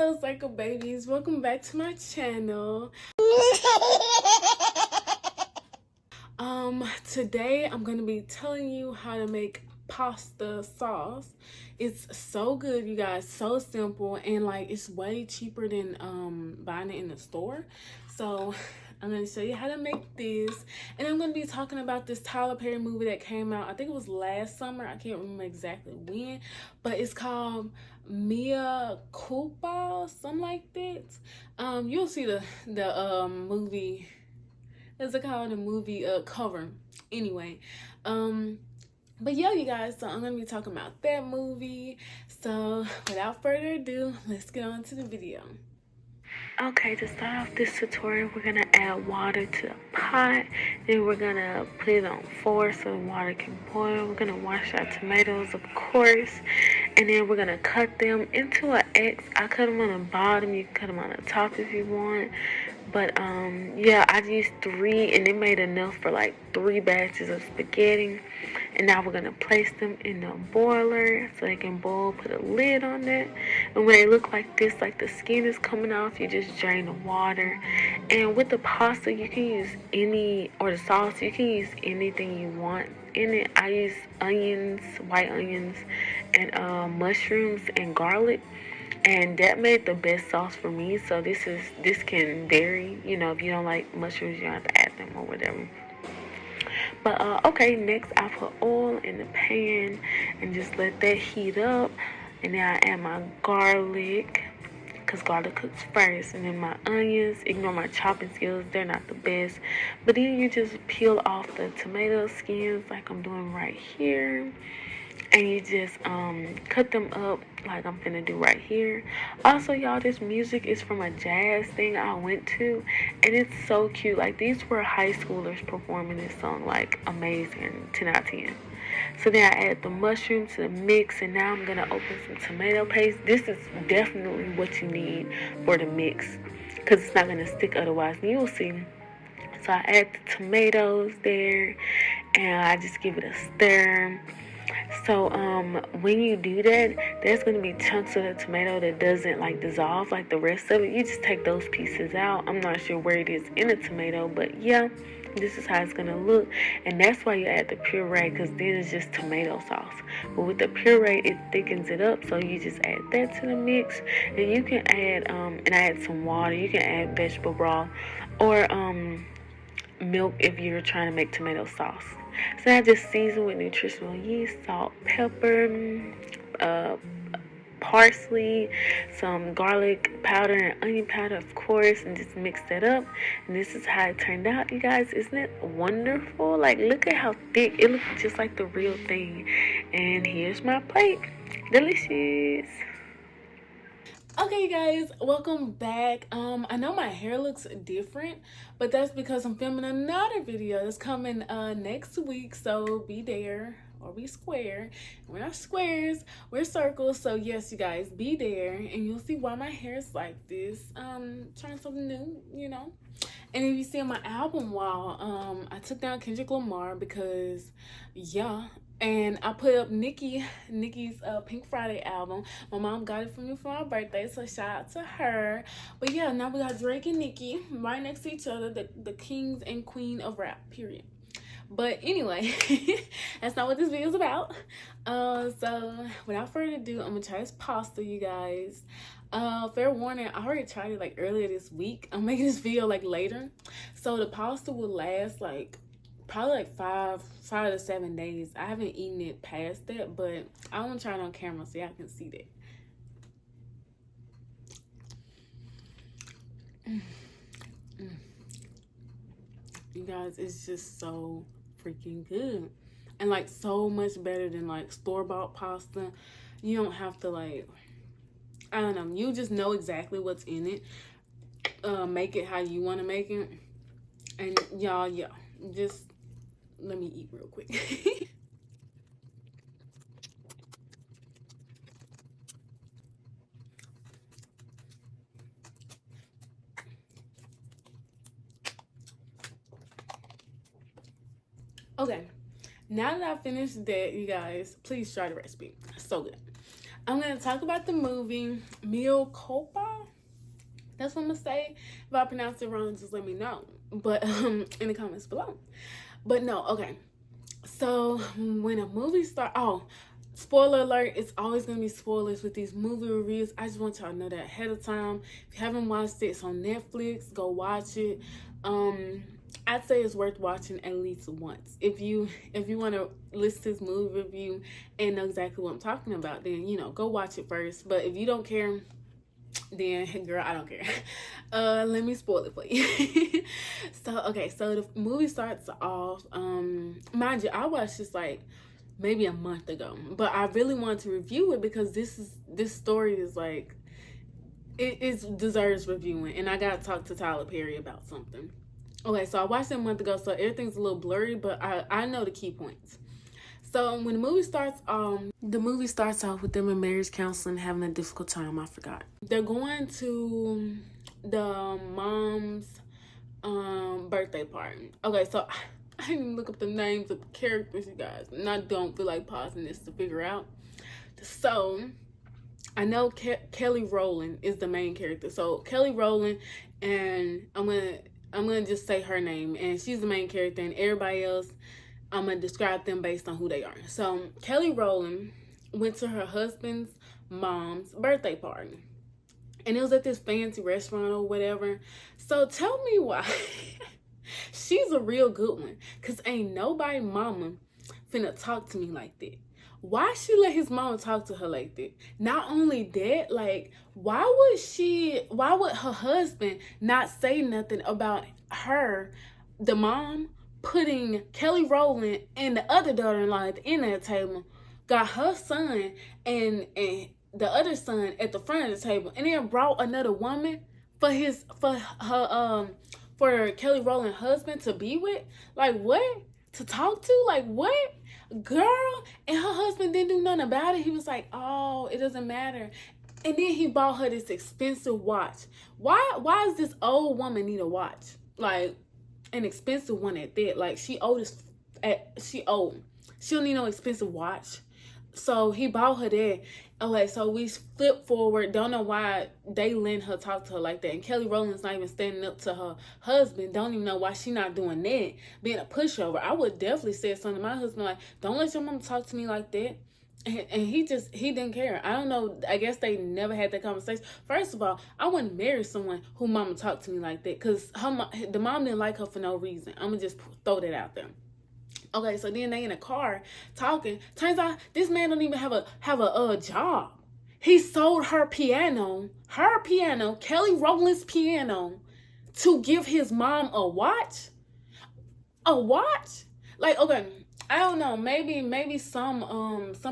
Hello Circle Babies, welcome back to my channel. Today I'm gonna be telling you how to make pasta sauce. It's so good, you guys, so simple, and like it's way cheaper than buying it in the store. So I'm gonna show you how to make this, and I'm gonna be talking about this Tyler Perey movie that came out. I think it was last summer. I can't remember exactly when, but it's called Mea Culpa, something like that. You'll see the movie. What's it called? The movie cover. Anyway, but yeah, you guys. So I'm gonna be talking about that movie. So without further ado, let's get on to the video. Okay, to start off this tutorial, we're gonna add water to the pot. Then we're gonna put it on 4 so the water can boil. We're gonna wash our tomatoes, of course, and then we're gonna cut them into an X. I cut them on the bottom. You can cut them on the top if you want. But yeah, I used 3, and it made enough for like 3 batches of spaghetti. And now we're gonna place them in the boiler so they can boil. Put a lid on that, and when they look like this, like the skin is coming off, you just drain the water. And with the pasta, you can use any, or the sauce, you can use anything you want in it. I use onions, white onions, and mushrooms and garlic. And that made the best sauce for me. So this can vary. You know, if you don't like mushrooms, you don't have to add them or whatever. But okay, next I put oil in the pan and just let that heat up. And then I add my garlic, because garlic cooks first. And then my onions. Ignore my chopping skills, they're not the best. But then you just peel off the tomato skins like I'm doing right here. And you just cut them up like I'm finna do right here. Also, y'all, this music is from a jazz thing I went to, and it's so cute. Like, these were high schoolers performing this song. Like, amazing. 10 out of 10. So then I add the mushroom to the mix, and now I'm gonna open some tomato paste. This is definitely what you need for the mix, because it's not gonna stick otherwise, and you'll see. So I add the tomatoes there, and I just give it a stir. So when you do that, there's going to be chunks of the tomato that doesn't like dissolve like the rest of it. You just take those pieces out. I'm not sure where it is in the tomato, but yeah, this is how it's going to look. And that's why you add the puree, because then it's just tomato sauce. But with the puree, it thickens it up, so you just add that to the mix. And you can add and I add some water. You can add vegetable broth or milk if you're trying to make tomato sauce. So I just season with nutritional yeast, salt, pepper, parsley, some garlic powder and onion powder, of course, and just mix that up. And this is how it turned out, you guys. Isn't it wonderful? Like, look at how thick it looks, just like the real thing. And here's my plate. Delicious. Okay, you guys, welcome back. I know my hair looks different, but that's because I'm filming another video that's coming next week, so be there or be square. We're not squares, we're circles. So yes, you guys, be there, and you'll see why my hair is like this. Trying something new, you know. And if you see on my album wall, I took down Kendrick Lamar because, yeah. And I put up Nicki's Pink Friday album. My mom got it for me for my birthday, so shout out to her. But yeah, now we got Drake and Nicki right next to each other, the kings and queen of rap, period. But anyway, that's not what this video is about. So without further ado, I'm gonna try this pasta, you guys. Fair warning, I already tried it like earlier this week. I'm making this video like later, so the pasta will last like probably like 5 to 7 days. I haven't eaten it past that, but I want to try it on camera so y'all can see that. You guys, it's just so freaking good, and like so much better than like store-bought pasta. You don't have to, like, I don't know, you just know exactly what's in it. Make it how you want to make it. And y'all, yeah, just let me eat real quick. Okay, now that I finished that, you guys, please try the recipe. It's so good. I'm going to talk about the movie Mea Culpa. That's what I'm going to say. If I pronounce it wrong, just let me know. But in the comments below. But no, okay. So when a movie starts, spoiler alert, it's always going to be spoilers with these movie reviews. I just want y'all to know that ahead of time. If you haven't watched it, it's on Netflix. Go watch it. I'd say it's worth watching at least once. If you want to listen to this movie review and know exactly what I'm talking about, then, go watch it first. But if you don't care, then, girl, I don't care. Let me spoil it for you. So the movie starts off. Mind you, I watched this like maybe a month ago, but I really wanted to review it because this story is like it deserves reviewing, and I gotta talk to Tyler Perey about something. Okay, so I watched it a month ago, so everything's a little blurry, but I know the key points. So when the movie starts off with them in marriage counseling having a difficult time. I forgot. They're going to the mom's birthday party. Okay, so I didn't even look up the names of the characters, you guys, and I don't feel like pausing this to figure out. So I know Kelly Rowland is the main character. So Kelly Rowland, and I'm gonna just say her name, and she's the main character, and everybody else, I'm going to describe them based on who they are. So, Kelly Rowland went to her husband's mom's birthday party. And it was at this fancy restaurant or whatever. So, tell me why. She's a real good one. Because ain't nobody mama finna talk to me like that. Why she let his mama talk to her like that? Not only that, like, why would her husband not say nothing about her, the mom, putting Kelly Rowland and the other daughter-in-law at the end of the table, got her son and the other son at the front of the table, and then brought another woman for Kelly Rowland's husband to be with? Like, what? To talk to? Like, what? Girl, and her husband didn't do nothing about it. He was like, oh, it doesn't matter. And then he bought her this expensive watch. Why does this old woman need a watch? Like, an expensive one at that. Like, she old. She don't need no expensive watch. So he bought her that. Okay, so we flip forward. Don't know why they let her talk to her like that. And Kelly Rowland's not even standing up to her husband. Don't even know why she not doing that. Being a pushover. I would definitely say something to my husband like, don't let your mom talk to me like that. And he didn't care. I don't know. I guess they never had that conversation. First of all, I wouldn't marry someone who mama talked to me like that, because the mom didn't like her for no reason. I'm going to just throw that out there. Okay, so then they in a car talking. Turns out this man don't even have a job. He sold her piano, Kelly Rowland's piano, to give his mom a watch. A watch? Like, okay, I don't know. Maybe some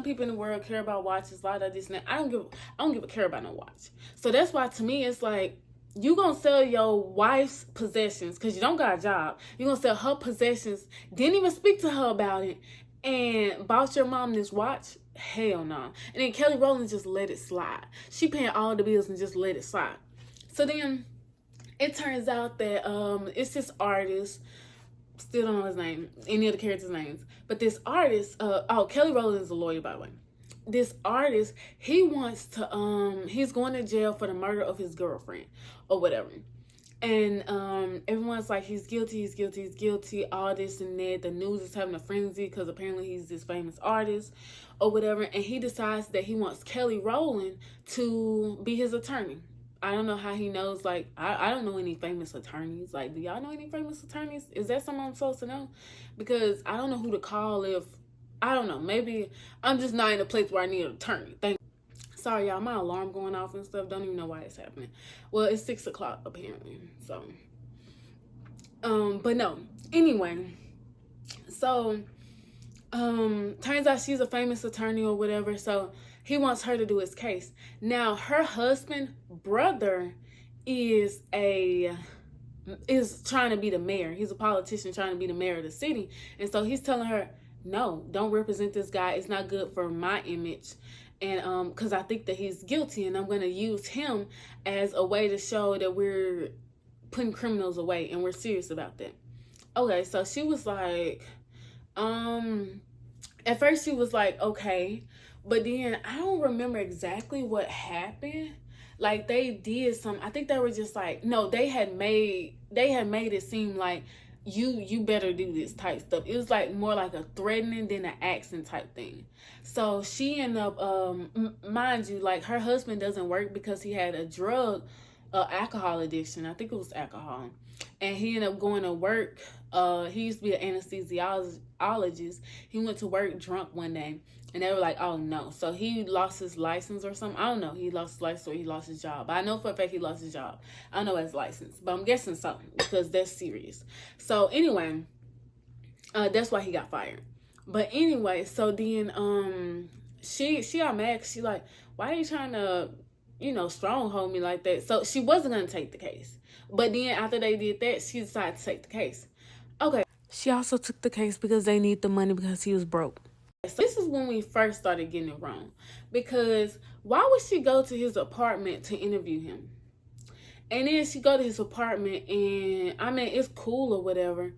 people in the world care about watches, a lot of this and that. I don't give a care about no watch. So that's why, to me, it's like, you gonna sell your wife's possessions because you don't got a job. You gonna sell her possessions, didn't even speak to her about it, and bought your mom this watch? Hell no. And then Kelly Rowland just let it slide. She paying all the bills and just let it slide. So then it turns out that it's this artist. Still don't know his name, any of the characters' names. But this artist, Kelly Rowland is a lawyer, by the way. This artist, he wants to, he's going to jail for the murder of his girlfriend or whatever. And everyone's like, he's guilty, all this and that. The news is having a frenzy because apparently he's this famous artist or whatever. And he decides that he wants Kelly Rowland to be his attorney. I don't know how he knows. Like, I don't know any famous attorneys. Like, do y'all know any famous attorneys? Is that something I'm supposed to know? Because I don't know who to call if, I don't know. Maybe I'm just not in a place where I need an attorney. Sorry, y'all. My alarm going off and stuff. Don't even know why it's happening. Well, it's 6 o'clock, apparently. So, but no. Anyway. So, turns out she's a famous attorney or whatever. So, he wants her to do his case. Now, her husband, brother, is trying to be the mayor. He's a politician trying to be the mayor of the city. And so he's telling her, no, don't represent this guy. It's not good for my image. And because I think that he's guilty, and I'm going to use him as a way to show that we're putting criminals away and we're serious about that. Okay, so she was like, at first she was like, okay, But then I don't remember exactly what happened. Like they did some. I think they were just like, no, they had made it seem like you better do this type stuff. It was like more like a threatening than an accent type thing. So she ended up, mind you, like her husband doesn't work because he had a alcohol addiction. I think it was alcohol, and he ended up going to work. He used to be an anesthesiologist. He went to work drunk one day, and they were like, "Oh no!" So he lost his license or something. I don't know. He lost his license or he lost his job. But I know for a fact he lost his job. I don't know his license, but I'm guessing something because that's serious. So anyway, that's why he got fired. But anyway, so then she got mad. She like, why are you trying to stronghold me like that? So she wasn't gonna take the case. But then after they did that, she decided to take the case. Okay. She also took the case because they need the money because he was broke. So this is when we first started getting it wrong. Because why would she go to his apartment to interview him? And then she go to his apartment and I mean it's cool or whatever.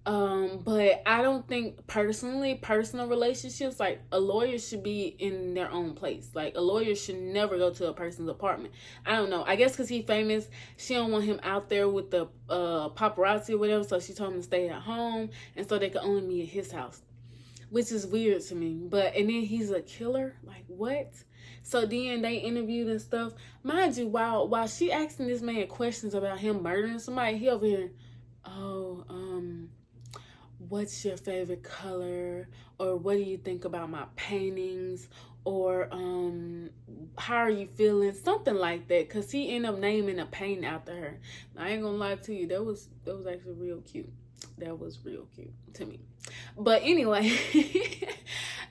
But I don't think personal relationships, like a lawyer should be in their own place. Like a lawyer should never go to a person's apartment. I don't know. I guess because he's famous, she don't want him out there with the paparazzi or whatever. So she told him to stay at home, and so they could only meet at his house, which is weird to me. But and then he's a killer. Like what? So then they interviewed and stuff. Mind you, while she asking this man questions about him murdering somebody, he over here, oh, what's your favorite color, or what do you think about my paintings, or how are you feeling, something like that, because he ended up naming a painting after her. I ain't gonna lie to you, that was actually real cute. That was real cute to me. But anyway, she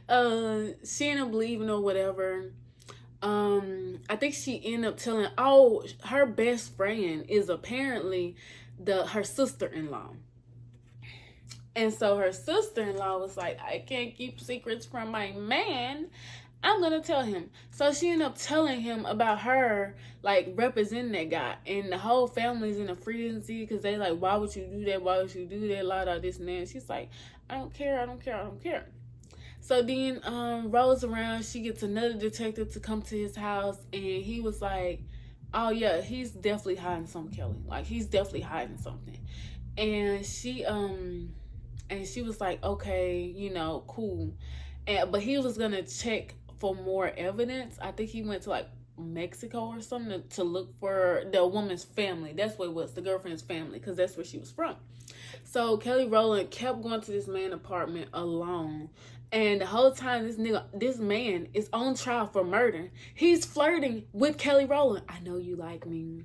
ended up leaving or whatever. I think she ended up telling, her best friend is apparently her sister-in-law. And so her sister-in-law was like, I can't keep secrets from my man. I'm going to tell him. So she ended up telling him about her, like, representing that guy. And the whole family's in a frenzy because they like, why would you do that? Why would you do that? La da this and that. And she's like, I don't care. So then rolls around. She gets another detective to come to his house. And he was like, oh, yeah, he's definitely hiding something, Kelly. Like, he's definitely hiding something. And she was like, okay, cool. But he was going to check for more evidence. I think he went to like Mexico or something to look for the woman's family. That's what it was, the girlfriend's family, because that's where she was from. So Kelly Rowland kept going to this man's apartment alone. And the whole time this man is on trial for murder. He's flirting with Kelly Rowland. I know you like me.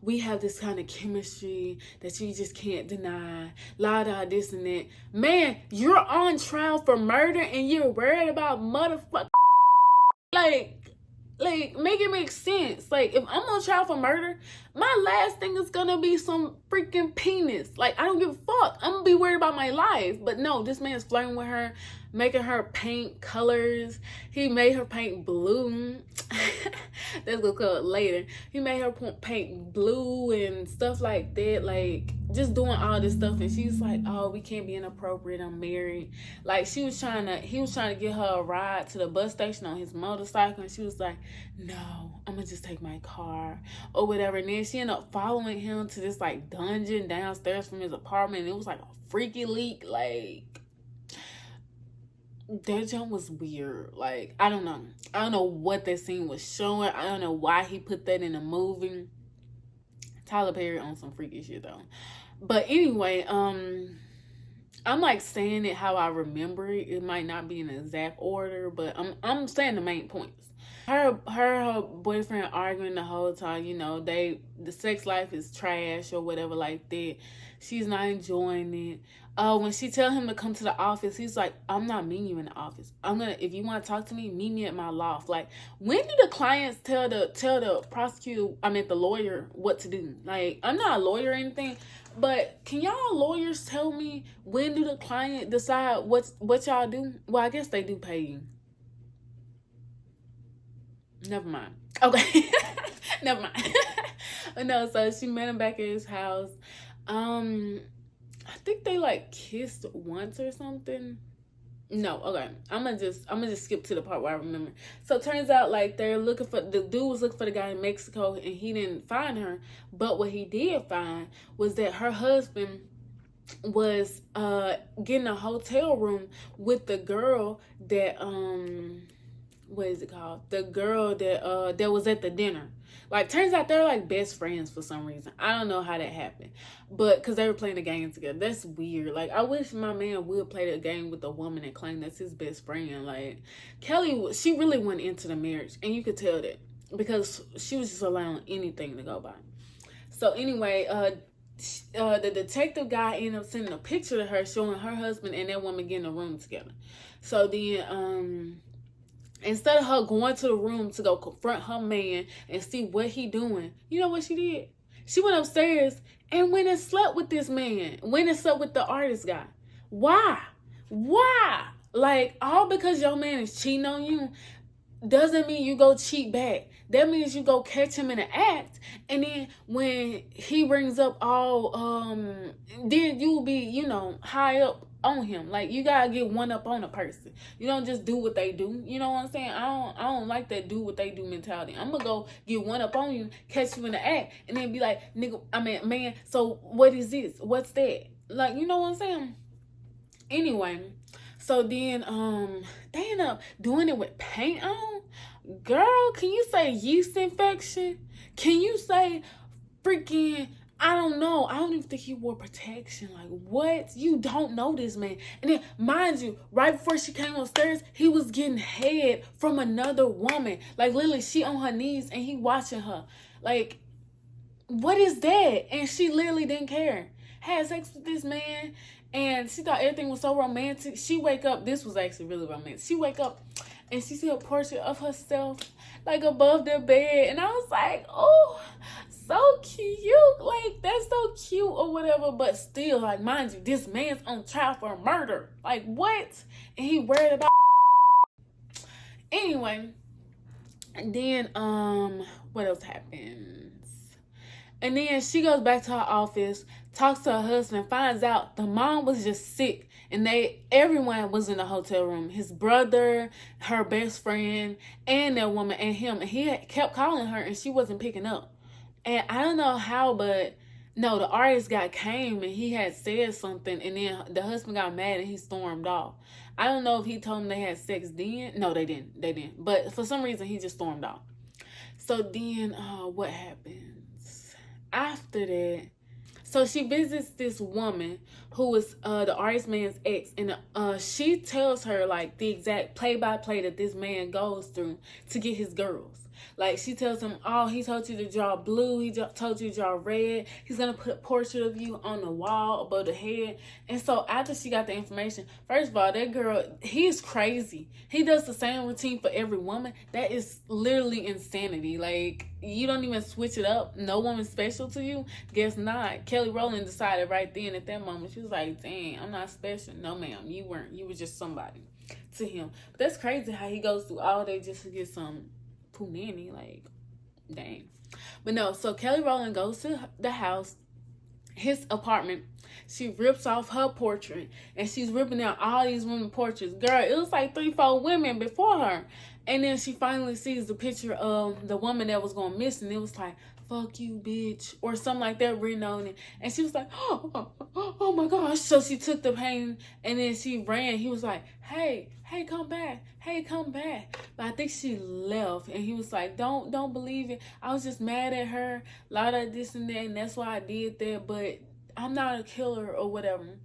We have this kind of chemistry that you just can't deny. La da this and that. Man, you're on trial for murder and you're worried about motherfucker. Like, make it make sense. Like, if I'm on trial for murder, my last thing is gonna be some freaking penis. Like, I don't give a fuck. I'm gonna be worried about my life. But no, this man's flirting with her, making her paint colors. He made her paint blue. That's gonna come later. He made her paint blue and stuff like that. Like, just doing all this stuff. And she's like, oh, we can't be inappropriate. I'm married. Like, he was trying to get her a ride to the bus station on his motorcycle. And she was like, no, I'm gonna just take my car or whatever. And then she ended up following him to this like dungeon downstairs from his apartment. And it was like a freaky leak. Like, that jump was weird. Like, I don't know what that scene was showing. I don't know why he put that in a movie. Tyler Perey on some freaky shit though. But anyway, I'm like saying it how I remember it. It might not be in the exact order, but I'm saying the main points. Her boyfriend arguing the whole time, the sex life is trash or whatever like that. She's not enjoying it. When she tell him to come to the office, he's like, I'm not meeting you in the office. If you want to talk to me, meet me at my loft. Like, when do the clients tell the prosecutor, the lawyer, what to do? Like, I'm not a lawyer or anything, but can y'all lawyers tell me when do the client decide what y'all do? Well, I guess they do pay you. Never mind. Okay. Never mind. No, so she met him back at his house. I think they like kissed once or something. No, okay. I'm gonna just skip to the part where I remember. So it turns out like they're looking for the dude was looking for the guy in Mexico and he didn't find her. But what he did find was that her husband was getting a hotel room with the girl that what is it called? The girl that was at the dinner. Like, turns out they're like best friends for some reason. I don't know how that happened, but because they were playing the game together. That's weird. Like, I wish my man would play the game with a woman and claim that's his best friend. Like, Kelly, she really went into the marriage, and you could tell that because she was just allowing anything to go by. So anyway, the detective guy ended up sending a picture to her showing her husband and that woman getting a room together. So then, instead of her going to the room to go confront her man and see what he doing, you know what she did? She went upstairs and went and slept with this man. Went and slept with the artist guy. Why? Why? Like, all because your man is cheating on you doesn't mean you go cheat back. That means you go catch him in an act, and then when he brings up all, then you'll be, high up on him. Like, you gotta get one up on a person. You don't just do what they do. You know what I'm saying? I don't like that do what they do mentality. I'm gonna go get one up on you, catch you in the act, and then be like, nigga, man, so what is this? What's that? Like, you know what I'm saying? Anyway, so then they end up doing it with paint on. Girl, can you say yeast infection? Can you say freaking, I don't know. I don't even think he wore protection. Like, what? You don't know this man. And then, mind you, right before she came upstairs, he was getting head from another woman. Like, literally, she on her knees and he watching her. Like, what is that? And she literally didn't care. Had sex with this man, and she thought everything was so romantic. She wake up, this was actually really romantic. She wake up and she see a portrait of herself like above their bed, and I was like, oh, so cute. Like, that's so cute or whatever. But still, like, mind you, this man's on trial for murder. Like, what? And he worried about anyway. And then what else happens? And then she goes back to her office, talks to her husband, finds out the mom was just sick, and everyone was in the hotel room. His brother, her best friend, and that woman, and him. And he kept calling her, and she wasn't picking up. And I don't know how, but no, the artist guy came, and he had said something, and then the husband got mad, and he stormed off. I don't know if he told them they had sex then. No, they didn't. But for some reason, he just stormed off. So then, what happens after that? So she visits this woman who is the artist man's ex, and she tells her like the exact play-by-play that this man goes through to get his girls. Like, she tells him, oh, he told you to draw blue, he told you to draw red, he's gonna put a portrait of you on the wall above the head. And so after she got the information, first of all, that girl, he is crazy. He does the same routine for every woman. That is literally insanity. Like, you don't even switch it up. No woman's special to you? Guess not. Kelly Rowland decided right then at that moment, she was like, dang, I'm not special. No, ma'am, you weren't. You were just somebody to him. But that's crazy how he goes through all day just to get some nanny. Like, dang. But no, so Kelly Rowland goes to the house, his apartment. She rips off her portrait, and she's ripping out all these women portraits. Girl, it was like 3-4 women before her. And then she finally sees the picture of the woman that was going missing. It was like, fuck you, bitch, or something like that written on it. And she was like, oh my gosh. So she took the painting, and then she ran. He was like, hey, come back. Hey, come back. But I think she left, and he was like, don't believe it. I was just mad at her, a lot of this and that, and that's why I did that, but I'm not a killer or whatever.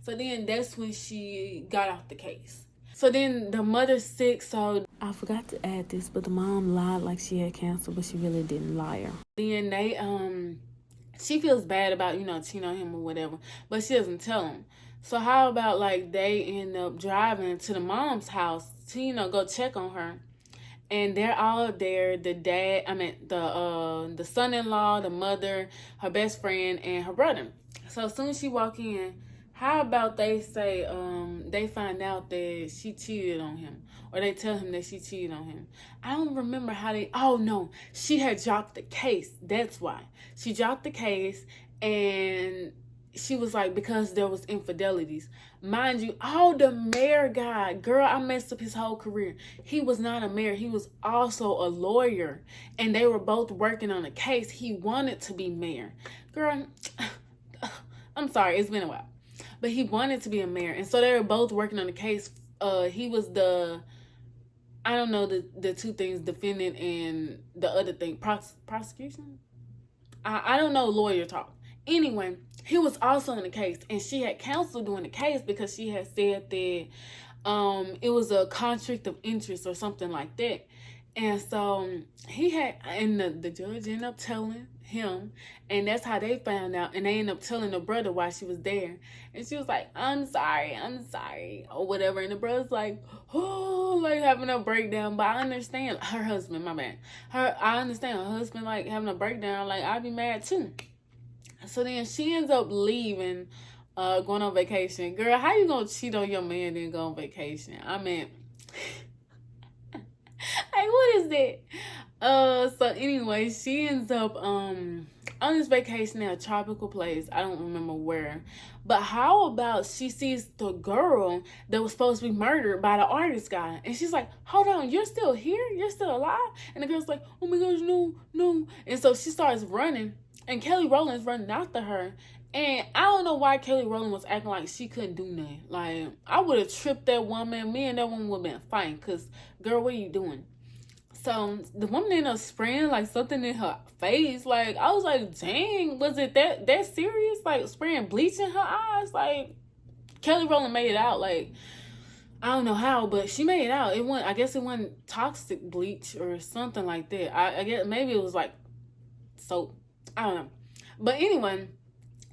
So then that's when she got off the case. So then the mother's sick, so I forgot to add this, but the mom lied like she had cancer, but she really didn't lie her. Then they, she feels bad about, cheating on him or whatever, but she doesn't tell him. So how about, like, they end up driving to the mom's house to, go check on her. And they're all there, the son-in-law, the mother, her best friend, and her brother. So as soon as she walk in, how about they say they find out that she cheated on him, or they tell him that she cheated on him. I don't remember how oh no, she had dropped the case. That's why. She dropped the case, and she was like, because there was infidelities. Mind you, oh, the mayor guy, girl, I messed up his whole career. He was not a mayor. He was also a lawyer. And they were both working on a case. He wanted to be mayor. Girl, I'm sorry, it's been a while. But he wanted to be a mayor. And so they were both working on the case. He was I don't know the two things, defendant and the other thing, prosecution? I don't know lawyer talk. Anyway, he was also in the case, and she had counsel doing the case because she had said that it was a conflict of interest or something like that. And so he had, and the judge ended up telling him, and that's how they found out. And they ended up telling the brother while she was there. And she was like, I'm sorry, or whatever. And the brother's like, oh, like having a breakdown. But I understand her husband, my bad. I understand her husband, like having a breakdown. Like, I'd be mad too. So then she ends up leaving, going on vacation. Girl, how you gonna cheat on your man and go on vacation? I mean, like, what is that? So anyway, she ends up on this vacation in a tropical place. I don't remember where. But how about she sees the girl that was supposed to be murdered by the artist guy? And she's like, hold on, you're still here? You're still alive? And the girl's like, oh my gosh, no. And so she starts running. And Kelly Rowland's running after her. And I don't know why Kelly Rowland was acting like she couldn't do nothing. Like, I would have tripped that woman. Me and that woman would have been fighting. Because, girl, what are you doing? So the woman ended up spraying like something in her face. Like, I was like, dang, was it that serious? Like, spraying bleach in her eyes? Like, Kelly Rowland made it out. Like, I don't know how, but she made it out. I guess it wasn't toxic bleach or something like that. I guess maybe it was like soap. I don't know. But anyway,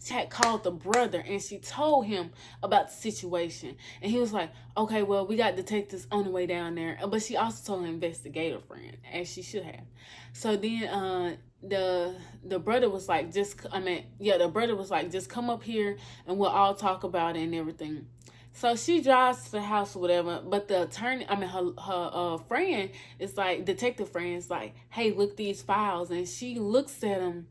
she had called the brother and she told him about the situation. And he was like, okay, well, we got detectives on the way down there. But she also told her investigator friend, as she should have. So then the brother was like, the brother was like, just come up here and we'll all talk about it and everything. So she drives to the house or whatever, but the attorney, her friend is like, detective friend is like, hey, look these files. And she looks at them,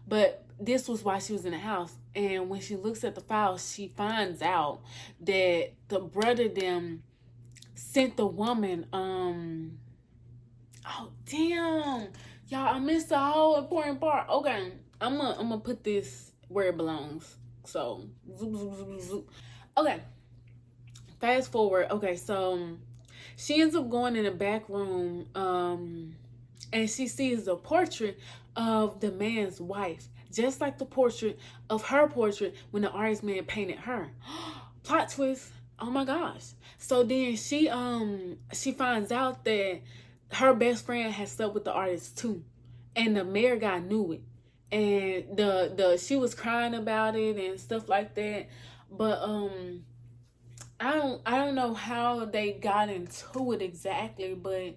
but this was why she was in the house. And when she looks at the files, she finds out that the brother them sent the woman, oh, damn. Y'all, I missed the whole important part. Okay, I'm gonna put this where it belongs. So, zoop. Okay. Fast forward. Okay, so she ends up going in the back room, and she sees the portrait of the man's wife, just like the portrait of her portrait when the artist man painted her. Plot twist. Oh my gosh. So then she finds out that her best friend has slept with the artist too, and the mayor guy knew it, and she was crying about it and stuff like that, but I don't know how they got into it exactly, but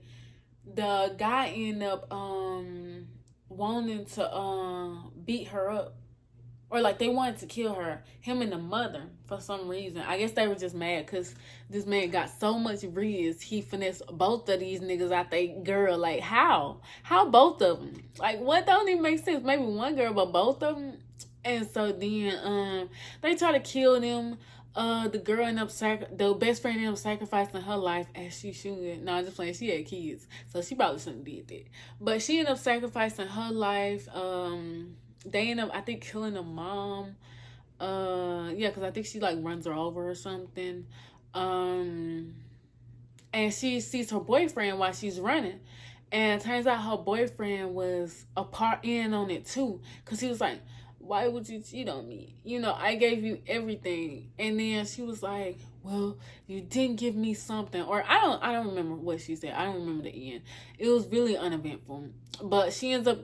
the guy ended up wanting to beat her up, or like they wanted to kill her, him and the mother, for some reason. I guess they were just mad because this man got so much riz, he finessed both of these niggas out they girl. Like, how both of them? Like, what? Don't even make sense. Maybe one girl, but both of them. And so then they try to kill them. The girl ended up the best friend ended up sacrificing her life, as she should. No, I'm just playing. She had kids, so she probably shouldn't have did that. But she ended up sacrificing her life. They end up, I think, killing the mom. Yeah, because I think she like runs her over or something. And she sees her boyfriend while she's running. And it turns out her boyfriend was a part in on it too. Because he was like, why would you cheat on me? You know, I gave you everything. And then she was like, well, you didn't give me something. Or I don't remember what she said. I don't remember the end. It was really uneventful. But she ends up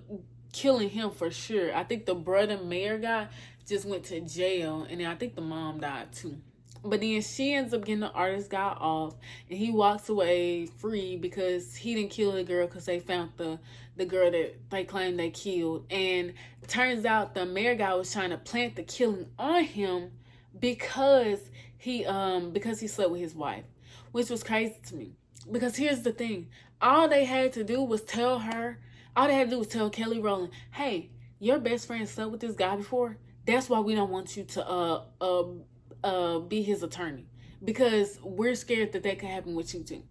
killing him for sure. I think the brother mayor guy just went to jail. And then I think the mom died too. But then she ends up getting the artist guy off, and he walks away free because he didn't kill the girl because they found the girl that they claimed they killed. And it turns out the mayor guy was trying to plant the killing on him because he slept with his wife, which was crazy to me. Because here's the thing. All they had to do was tell Kelly Rowland, hey, your best friend slept with this guy before. That's why we don't want you to be his attorney, because we're scared that could happen with you too.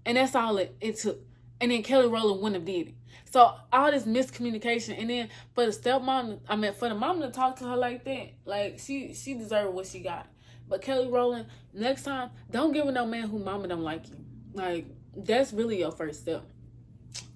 And that's all it took. And then Kelly Rowland wouldn't have did it. So all this miscommunication, and then for the stepmom, I mean for the mom to talk to her like that, like she deserved what she got. But Kelly Rowland, next time, don't give her no man who mama don't like you. Like, that's really your first step.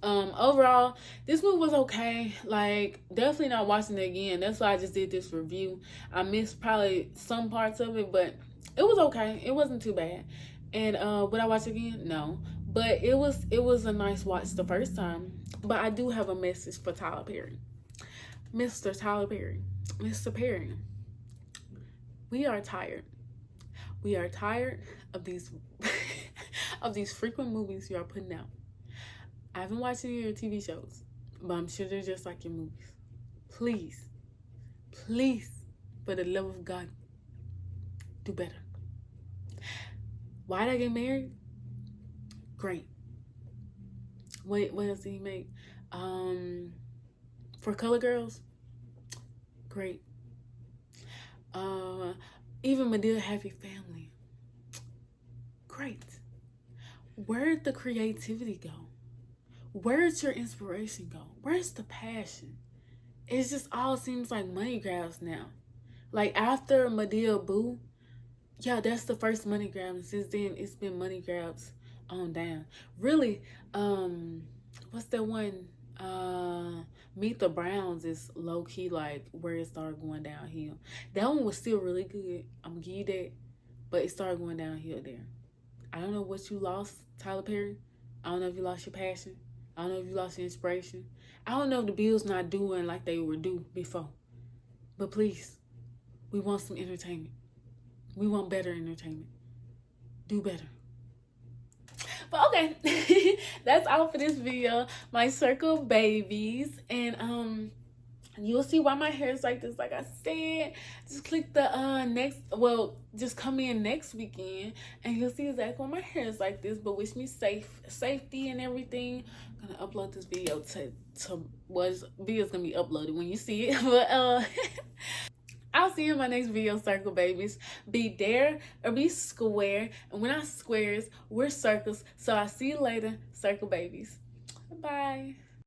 Overall, this movie was okay. Like, definitely not watching it again. That's why I just did this review. I missed probably some parts of it, but it was okay. It wasn't too bad. And would I watch it again? No. But it was a nice watch the first time. But I do have a message for Tyler Perey. Mr. Tyler Perey. Mr. Perey. We are tired. We are tired of these of these frequent movies you are putting out. I haven't watched any of your TV shows, but I'm sure they're just like your movies. Please, please, for the love of God, do better. Why'd I get married? Great. What else did he make? For Color Girls? Great. Even Madea Happy Family? Great. Where'd the creativity go? Where's your inspiration go? Where's the passion? It just all seems like money grabs now. Like, after Madea Boo, yeah, that's the first money grab. And since then, it's been money grabs on down. Really, what's that one? Meet the Browns is low-key like where it started going downhill. That one was still really good. I'm gonna give you that. But it started going downhill there. I don't know what you lost, Tyler Perey. I don't know if you lost your passion. I don't know if you lost your inspiration. I don't know if the bills not doing like they were due before. But please, we want some entertainment. We want better entertainment. Do better. But okay, that's all for this video. My circle babies. And you'll see why my hair is like this. Like I said, just click the just come in next weekend and you'll see exactly why my hair is like this. But wish me safety and everything. I'm gonna upload this video to video's gonna be uploaded when you see it. But I'll see you in my next video, circle babies. Be there or be square. And we're not squares, we're circles. So I'll see you later, circle babies. Bye.